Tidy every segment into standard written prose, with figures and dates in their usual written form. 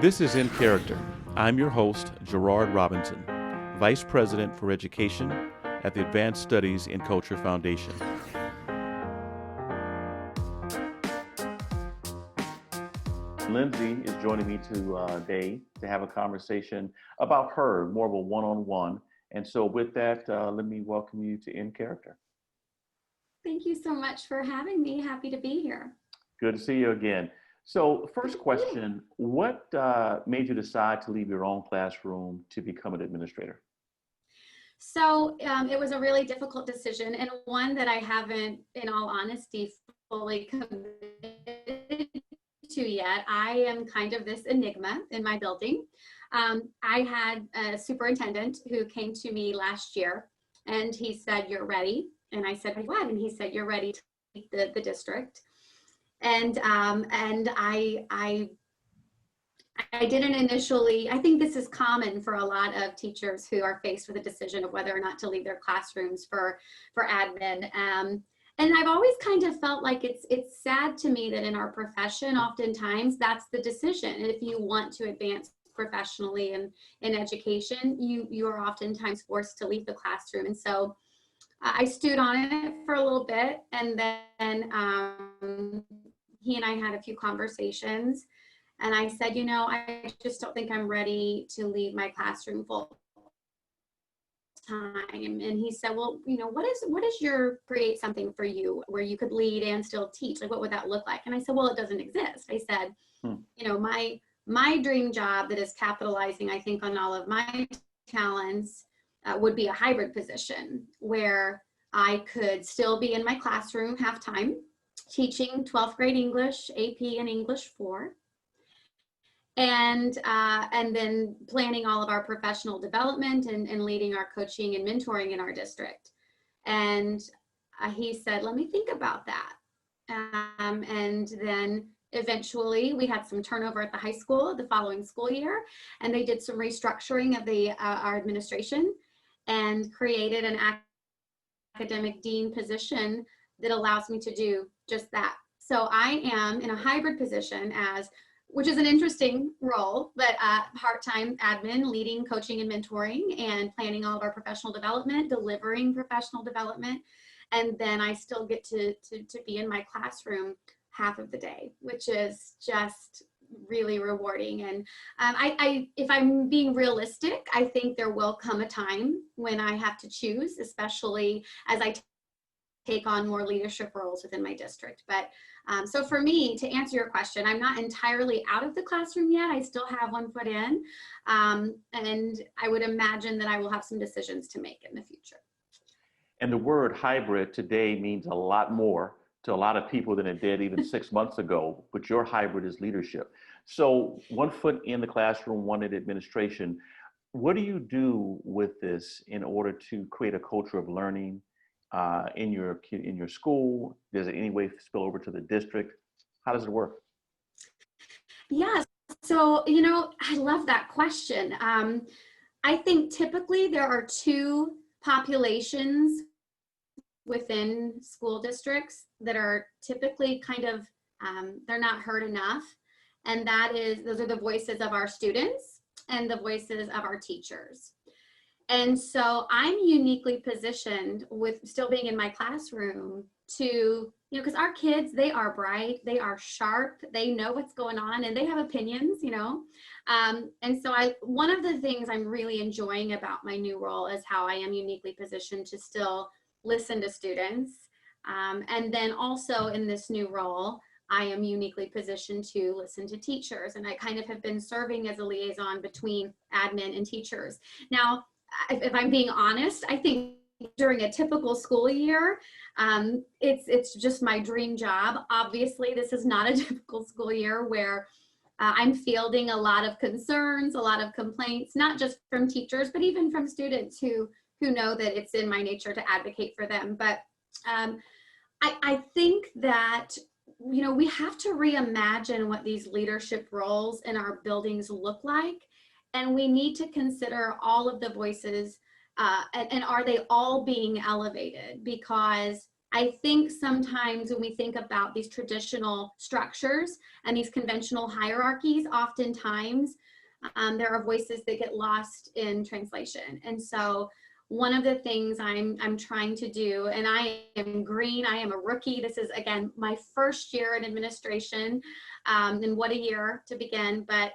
This is In Character. I'm your host, Gerard Robinson, Vice President for Education at the Advanced Studies in Culture Foundation. Lindsey is joining me today to have a conversation about her, more of a one-on-one. And so with that, let me welcome you to In Character. Thank you so much for having me. Happy to be here. Good to see you again. So first question, what made you decide to leave your own classroom to become an administrator? So it was a really difficult decision, and one that I haven't, in all honesty, fully committed to yet. I am kind of this enigma in my building. I had a superintendent who came to me last year, and he said, "You're ready." And I said, "What?" And he said, "You're ready to lead the district." And I didn't initially. I think this is common for a lot of teachers who are faced with a decision of whether or not to leave their classrooms for admin. And I've always kind of felt like it's sad to me that in our profession, oftentimes that's the decision. If you want to advance professionally in education, you are oftentimes forced to leave the classroom. And so I stewed on it for a little bit, and then he and I had a few conversations, and I said, I just don't think I'm ready to leave my classroom full time. And he said, "Well, what is your create something for you where you could lead and still teach? Like, what would that look like?" And I said, "Well, it doesn't exist." I said, my dream job that is capitalizing, I think, on all of my talents would be a hybrid position where I could still be in my classroom half-time, teaching 12th grade English, AP and English 4, and then planning all of our professional development and leading our coaching and mentoring in our district. And he said, "Let me think about that." And then eventually we had some turnover at the high school the following school year, and they did some restructuring of our administration and created an academic dean position that allows me to do just that. So I am in a hybrid position which is an interesting role, but part-time admin, leading, coaching, and mentoring, and planning all of our professional development, delivering professional development. And then I still get to be in my classroom half of the day, which is just really rewarding. And if I'm being realistic, I think there will come a time when I have to choose, especially as I take on more leadership roles within my district. But so for me, to answer your question, I'm not entirely out of the classroom yet. I still have one foot in, and I would imagine that I will have some decisions to make in the future. And the word hybrid today means a lot more to a lot of people than it did even 6 months ago, but your hybrid is leadership. So one foot in the classroom, one in administration. What do you do with this in order to create a culture of learning in your school? Does it in any way spill over to the district? How does it work? Yeah, so, I love that question. I think typically there are two populations within school districts that are typically kind of, they're not heard enough. And those are the voices of our students and the voices of our teachers. And so I'm uniquely positioned with still being in my classroom to, because our kids, they are bright, they are sharp, they know what's going on, and they have opinions, and so one of the things I'm really enjoying about my new role is how I am uniquely positioned to still listen to students. And then also in this new role, I am uniquely positioned to listen to teachers. And I kind of have been serving as a liaison between admin and teachers. Now, if I'm being honest, I think during a typical school year, it's just my dream job. Obviously, this is not a typical school year where I'm fielding a lot of concerns, a lot of complaints, not just from teachers, but even from students who know that it's in my nature to advocate for them. But I think that, we have to reimagine what these leadership roles in our buildings look like. And we need to consider all of the voices and are they all being elevated? Because I think sometimes when we think about these traditional structures and these conventional hierarchies, oftentimes there are voices that get lost in translation. And so one of the things I'm trying to do, and I am green, I am a rookie. This is, again, my first year in administration, and what a year to begin. But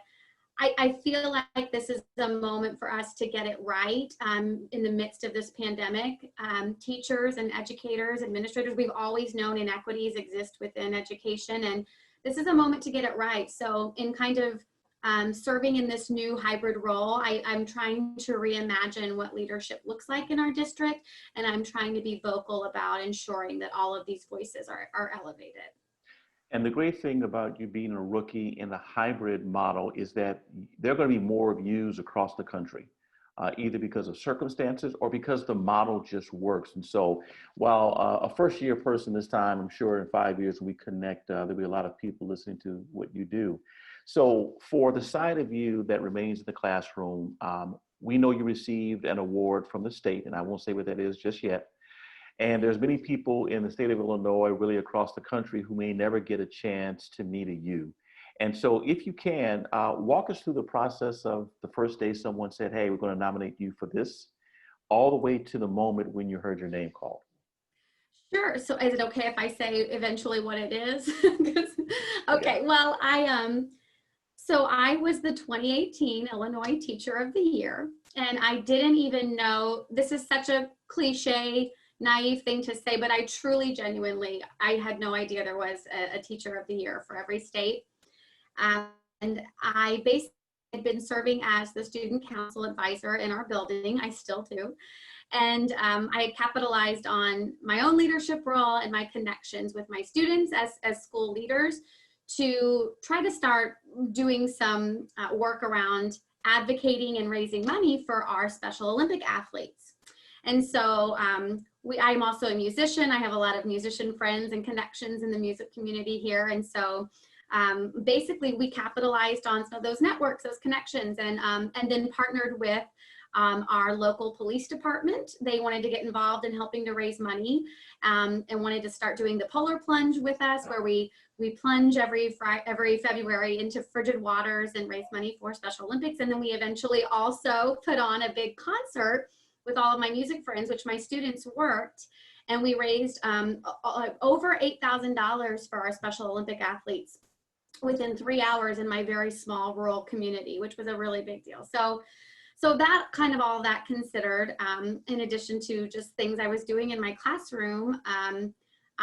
I feel like this is a moment for us to get it right in the midst of this pandemic. Teachers and educators, administrators, we've always known inequities exist within education, and this is a moment to get it right. So in kind of serving in this new hybrid role, I'm trying to reimagine what leadership looks like in our district, and I'm trying to be vocal about ensuring that all of these voices are elevated. And the great thing about you being a rookie in the hybrid model is that there are going to be more of yous across the country, either because of circumstances or because the model just works. And so while a first year person this time, I'm sure in 5 years we connect, there'll be a lot of people listening to what you do. So for the side of you that remains in the classroom, we know you received an award from the state, and I won't say what that is just yet. And there's many people in the state of Illinois, really across the country, who may never get a chance to meet a you. And so if you can, walk us through the process of the first day someone said, hey, we're going to nominate you for this, all the way to the moment when you heard your name called. Sure. So is it okay if I say eventually what it is? Okay. Yeah. Well, so I was the 2018 Illinois Teacher of the Year, and I didn't even know, this is such a cliche, naive thing to say, but I truly, genuinely, I had no idea there was a Teacher of the Year for every state. And I basically had been serving as the student council advisor in our building. I still do. And I had capitalized on my own leadership role and my connections with my students as school leaders to try to start doing some work around advocating and raising money for our Special Olympic athletes. And so I'm also a musician. I have a lot of musician friends and connections in the music community here. And so basically we capitalized on some of those networks, those connections, and then partnered with our local police department. They wanted to get involved in helping to raise money and wanted to start doing the polar plunge with us, where we plunge every February into frigid waters and raise money for Special Olympics. And then we eventually also put on a big concert with all of my music friends, which my students worked. And we raised over $8,000 for our Special Olympic athletes within 3 hours in my very small rural community, which was a really big deal. So that kind of all that considered, in addition to just things I was doing in my classroom,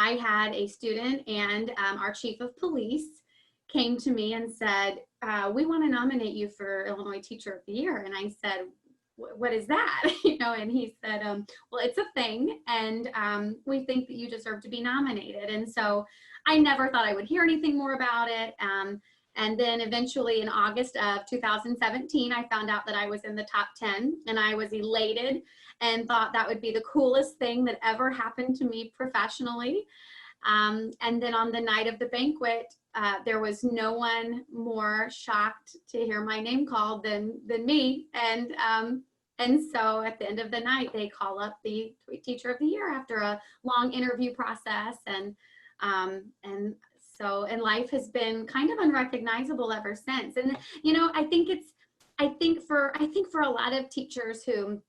I had a student and our chief of police came to me and said, we want to nominate you for Illinois Teacher of the Year. And I said, what is that? And he said, well, it's a thing, and we think that you deserve to be nominated. And so I never thought I would hear anything more about it. And then eventually in August of 2017, I found out that I was in the top 10, and I was elated and thought that would be the coolest thing that ever happened to me professionally. And then on the night of the banquet, there was no one more shocked to hear my name called than me. And so at the end of the night, they call up the Teacher of the Year after a long interview process. And life has been kind of unrecognizable ever since. And, I think for a lot of teachers who,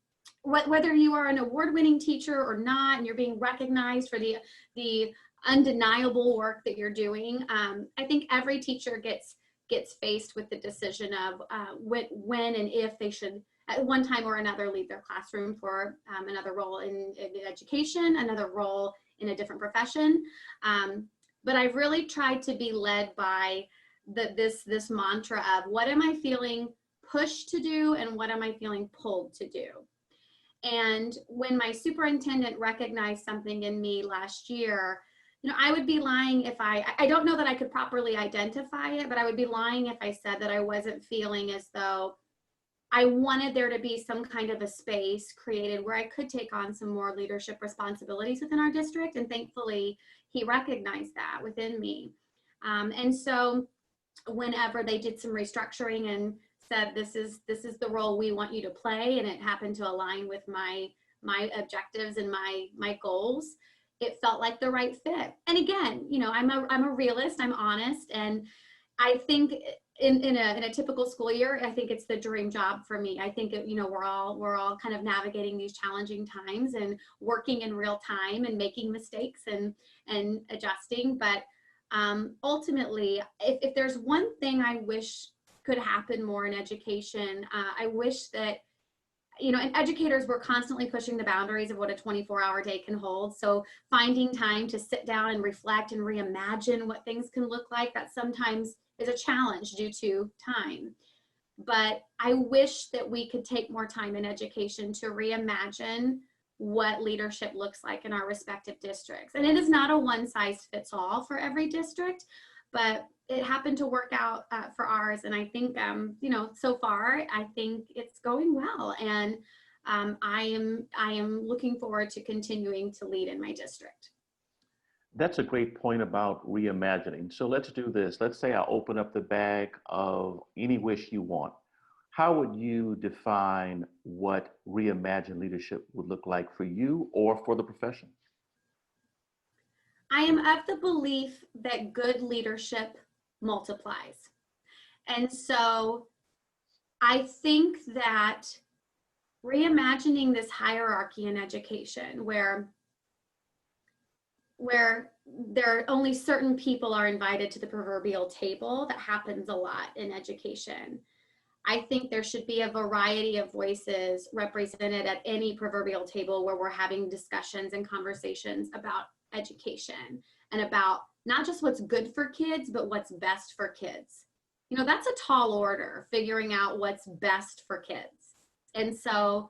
whether you are an award-winning teacher or not, and you're being recognized for the undeniable work that you're doing, I think every teacher gets faced with the decision of when and if they should at one time or another leave their classroom for another role in education, another role in a different profession. But I've really tried to be led by this mantra of what am I feeling pushed to do and what am I feeling pulled to do. And when my superintendent recognized something in me last year, I would be lying if I don't know that I could properly identify it, but I would be lying if I said that I wasn't feeling as though I wanted there to be some kind of a space created where I could take on some more leadership responsibilities within our district. And thankfully, he recognized that within me. And so whenever they did some restructuring and said, this is the role we want you to play, and it happened to align with my objectives and my goals, it felt like the right fit. And again, you know, I'm a realist, I'm honest. And I think in a typical school year, I think it's the dream job for me. I think, you know, we're all kind of navigating these challenging times and working in real time and making mistakes and adjusting. But ultimately, if there's one thing I wish could happen more in education, I wish that, you know, and educators were constantly pushing the boundaries of what a 24-hour day can hold. So finding time to sit down and reflect and reimagine what things can look like, that sometimes is a challenge due to time. But I wish that we could take more time in education to reimagine what leadership looks like in our respective districts. And it is not a one size fits all for every district, but it happened to work out for ours. And I think, you know, so far, I think it's going well. And I am looking forward to continuing to lead in my district. That's a great point about reimagining. So let's do this. Let's say I open up the bag of any wish you want. How would you define what reimagined leadership would look like for you or for the profession? I am of the belief that good leadership multiplies. And so I think that reimagining this hierarchy in education where there are only certain people are invited to the proverbial table, that happens a lot in education. I think there should be a variety of voices represented at any proverbial table where we're having discussions and conversations about education and about not just what's good for kids, but what's best for kids. You know, that's a tall order, figuring out what's best for kids. And so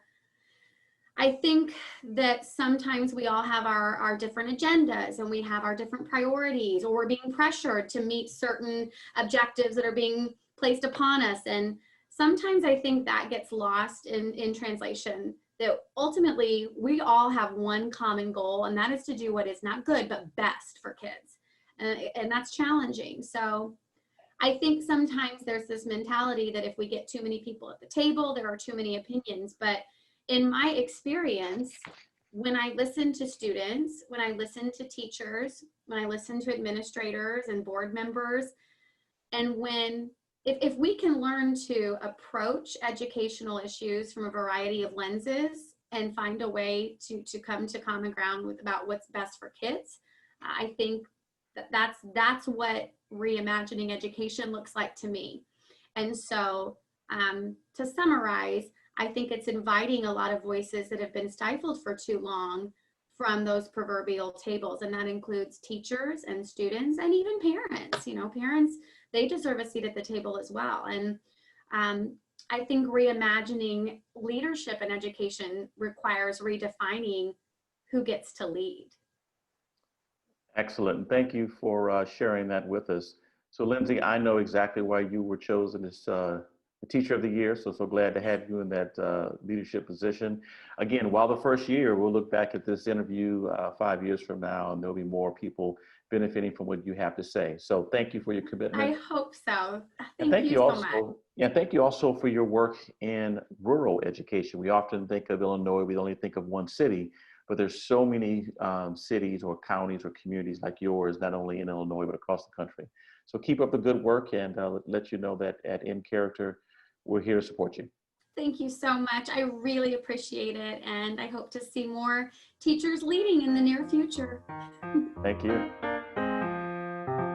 I think that sometimes we all have our different agendas and we have our different priorities, or we're being pressured to meet certain objectives that are being placed upon us. And sometimes I think that gets lost in translation, that ultimately we all have one common goal, and that is to do what is not good, but best for kids. And that's challenging. So I think sometimes there's this mentality that if we get too many people at the table, there are too many opinions. But in my experience, when I listen to students, when I listen to teachers, when I listen to administrators and board members, and if we can learn to approach educational issues from a variety of lenses and find a way to come to common ground about what's best for kids, I think that's what reimagining education looks like to me. And so to summarize, I think it's inviting a lot of voices that have been stifled for too long from those proverbial tables. And that includes teachers and students and even parents. You know, parents, they deserve a seat at the table as well. And I think reimagining leadership in education requires redefining who gets to lead. Excellent. Thank you for sharing that with us. So Lindsey, I know exactly why you were chosen as the Teacher of the Year. So glad to have you in that leadership position. Again, while the first year, we'll look back at this interview 5 years from now, and there'll be more people benefiting from what you have to say. So thank you for your commitment. I hope so. Thank you so much. Yeah, thank you also for your work in rural education. We often think of Illinois, we only think of one city, but there's so many cities or counties or communities like yours, not only in Illinois, but across the country. So keep up the good work, and let you know that at In Character, we're here to support you. Thank you so much. I really appreciate it. And I hope to see more teachers leading in the near future. Thank you.